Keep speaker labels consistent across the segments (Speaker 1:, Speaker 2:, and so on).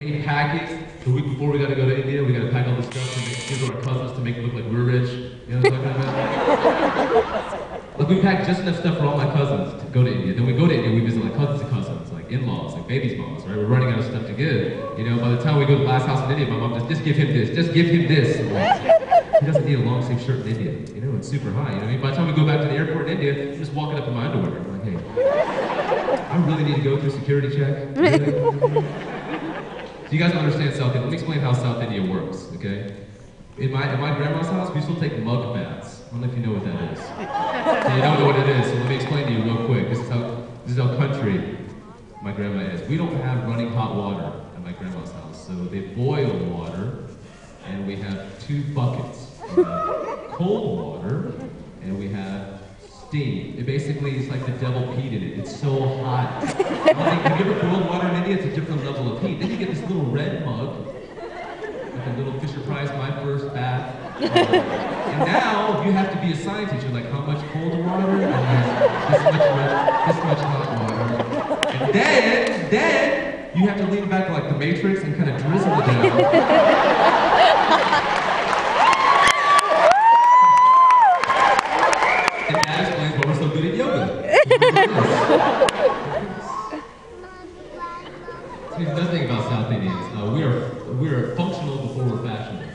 Speaker 1: package the week before we gotta go to India. We gotta pack all this stuff to give to our cousins to make it look like we're rich. You know what I'm talking about? Like we packed just enough stuff for all my cousins to go to India. Then we go to India, we visit like cousins and cousins, like in-laws, like baby's moms, right? We're running out of stuff to give. You know, by the time we go to the last house in India, my mom just give him this, just give him this. Like, he doesn't need a long sleeve shirt in India. You know, it's super high. You know, by the time we go back to the airport in India, I'm just walking up in my underwear. I'm like, hey, I really need to go through security check. Really? So you guys don't understand South India. Let me explain how South India works, okay? In my grandma's house, we still take mug baths. I don't know if you know what that is. So you don't know what it is, so let me explain to you real quick. This is how country my grandma is. We don't have running hot water at my grandma's house. So they boil water, and we have 2 buckets. We have cold water, and we have steam. It basically is like the devil peed in it. It's so hot. Have you ever boiled water in India? It's a different level of heat. Then you get this little red mug, like a little Fisher Price, my first bath. And now you have to be a science teacher, like how much cold water and this much hot water. And then you have to lean back like the Matrix and kind of drizzle it down. And that explains why we're so good at yoga. See, the other thing about South Indians, we are functional before we're fashionable.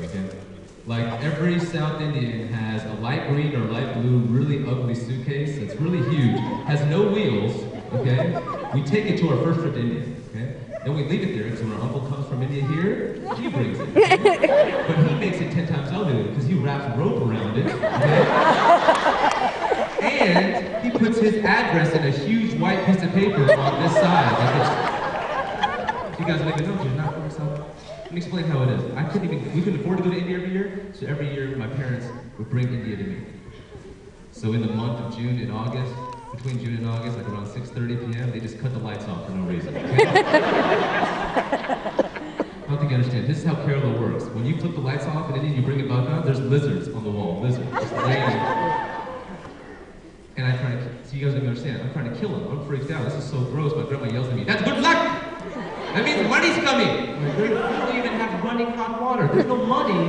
Speaker 1: Okay? Like every South Indian has a light green or light blue, really ugly suitcase that's really huge, has no wheels. Okay? We take it to our first trip to India. Okay? Then we leave it there, and so when our uncle comes from India here, he brings it. Okay? But he makes it 10 times uglier because he wraps rope around it. Okay? And he puts his address in a huge white piece of paper on this side. Like you guys don't even know, you're not from South. Let me explain how it is. We couldn't afford to go to India every year, so every year my parents would bring India to me. So in the month of June and August, between June and August, like around 6:30 p.m., they just cut the lights off for no reason. Okay? I don't think you understand. This is how Kerala works. When you flip the lights off and then you bring it back on, there's lizards on the wall. Lizards. Just laying. And so you guys don't understand. I'm trying to kill them. I'm freaked out. This is so gross. My grandma yells at me, "That's good luck! That means money's coming!" We don't even have running hot water. There's no money.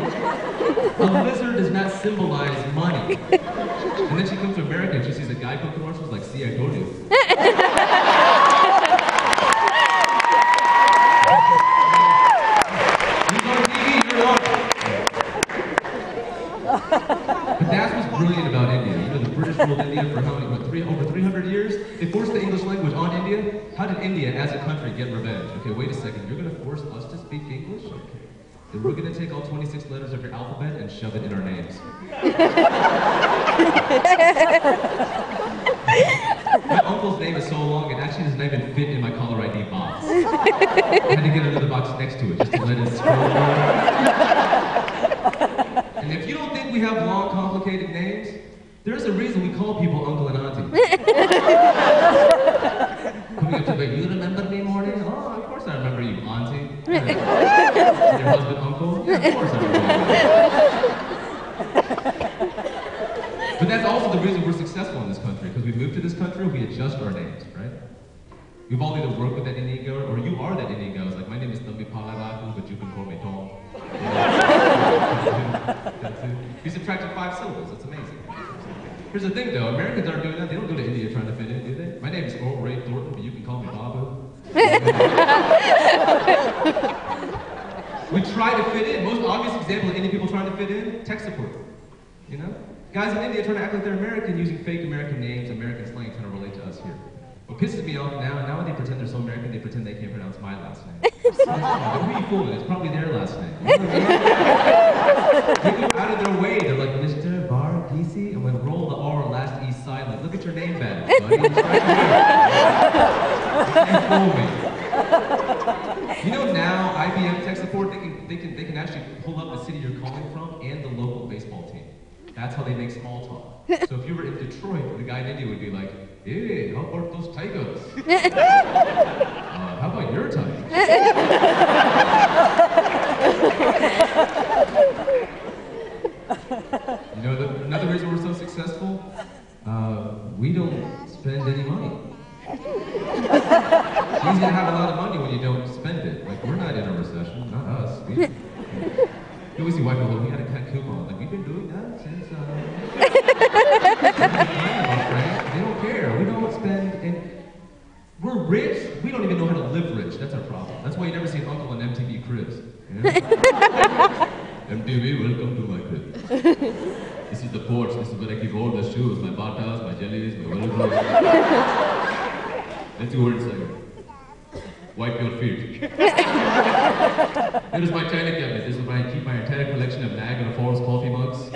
Speaker 1: A lizard does not symbolize money. And then she comes to America and she sees a Geico commercial, like, "See, I told you." He's on TV, you're on. But that's what's brilliant about India. You know, the British ruled India for how many, over 300 years? They forced the English language on India. How did India, as a country, get revenge? Okay, wait a second. You're going to force us to speak English? Okay. Then we're going to take all 26 letters of your alphabet and shove it in our names. My uncle's name is so long, it actually doesn't even fit in my caller ID box. I had to get another box next to it just to let it scroll through. And if you don't think we have long, complicated names, there's a reason we call people uncle and auntie. Coming up to me, "You remember me, Morty?" "Oh, of course I remember you, auntie." "Yeah. Your husband, uncle?" "Yeah, of course I remember you." But that's also the reason we're successful in this country, because we moved to this country, we adjust our names, right? We've all either worked with that Indian girl, or you are that Indian girl. It's like, "My name is Thambi Palavaku, but you can call me Tom." We subtracted 5 syllables, that's amazing. Here's the thing though, Americans aren't doing that. They don't go to India trying to fit in, do they? "My name is Earl Ray Thornton, but you can call me Babu." We try to fit in. Most obvious example of Indian people trying to fit in, tech support. You know? Guys in India trying to act like they're American, using fake American names, American slang, trying to relate to us here. What pisses me off now when they pretend they're so American, they pretend they can't pronounce my last name. Who are you fooling? It's probably their last name. You know what I mean? They go out of their way. They're like, "Mr. Varghese," and when roll the R last E silent. Look at your name badge, buddy. It's right here. You can't fool me. You know now, IBM tech support, they can actually pull up the city you're calling from and the local baseball team. That's how they make small talk. So if you were in Detroit, the guy in India would be like, "Hey, how about those Tigers?" "How about your Tigers?" You know, another reason we're so successful, we don't spend any money. It's easy to have a lot of money when you don't spend it. Like, we're not You always see white people, we got to cut coupons. Like, we've been doing that since, they don't care. We don't spend, and we're rich. We don't even know how to live rich. That's our problem. That's why you never see an uncle on MTV Cribs. You know? MTV, welcome to my crib. This is the porch. This is where I keep all the shoes, my batas, my jellies, my whatever. Let's go inside. Wipe your feet. Here is my china cabinet. This is where I keep my entire collection of Niagara Falls coffee mugs.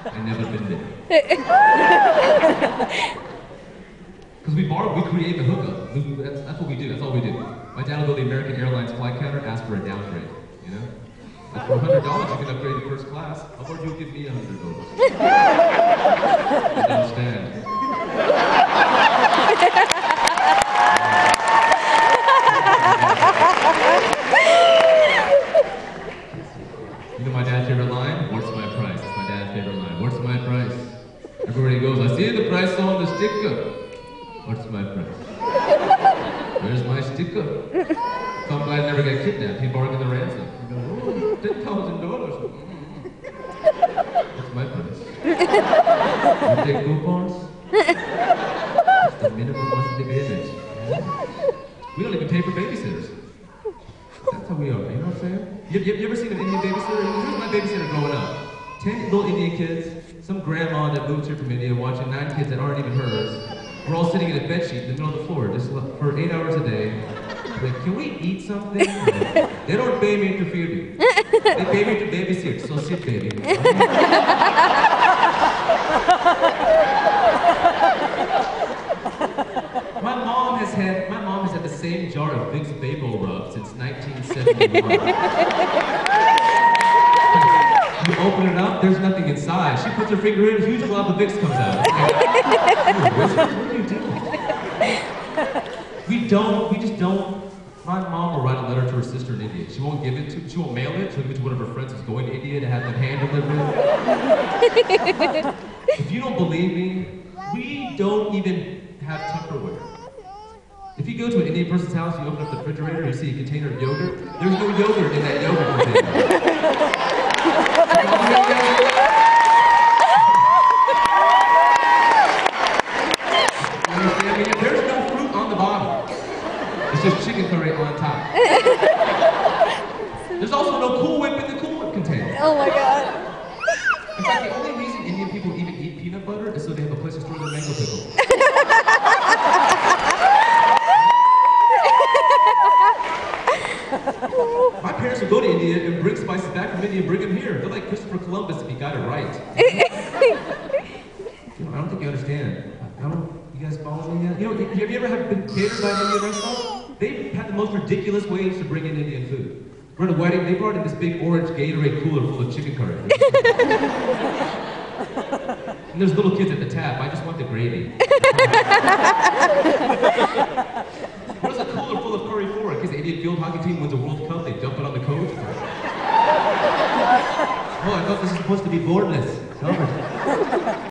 Speaker 1: I've never been there. Because we create the hookup. That's what we do. That's all we do. My dad will go to the American Airlines flight counter, ask for a downgrade. You know? Like for $100, you can upgrade to first class. How about you give me $100? I don't stand. You know my dad's favorite line? What's my price? That's my dad's favorite line. What's my price? Everybody goes, I see the price on the sticker. What's my price? Where's my sticker? Some guy never got kidnapped. He bargained the ransom. He goes, oh, $10,000. What's my price? You take coupons? That's the minimum must live image. We don't even pay for babysitters. That's how we are, you know what I'm saying? You ever seen an Indian babysitter? Here's my babysitter growing up. 10 little Indian kids, some grandma that moved here from India watching 9 kids that aren't even hers. We're all sitting in a bed sheet in the middle of the floor, just for 8 hours a day. Like, can we eat something? They don't pay me to feed you. They pay me to babysit, so sit, baby. My mom has had the same jar of Vicks Vapor Rub since 1971. You open it up, there's nothing inside. She puts her finger in, a huge glob of Vicks comes out. What are you doing? We just don't. My mom will write a letter to her sister in India. She won't give it to, she won't mail it, she'll give it to one of her friends who's going to India to have them hand deliver it. If you don't believe me, we don't even have Tupperware. If you go to an Indian person's house, you open up the refrigerator, you see a container of yogurt, there's no yogurt in that yogurt container. There's no fruit on the bottom. It's just chicken curry on top. There's also no Cool Whip in the Cool Whip container.
Speaker 2: Oh my god.
Speaker 1: In fact, the only reason Indian people even eat peanut butter is so they have a place to store their mango pickle. My parents would go to India and bring spices back from India and bring them here. They're like Christopher Columbus if he got it right. You know, I don't think you understand. You guys follow me yet? You know, have you ever been catered by an Indian restaurant? They have the most ridiculous ways to bring in Indian food. We're at a wedding, they brought in this big orange Gatorade cooler full of chicken curry. And there's little kids at the tap, I just want the gravy. What is a cooler full of curry for? In case the Indian field hockey team wins a World Cup, they dump it on the coach? Oh, I thought this was supposed to be boardless.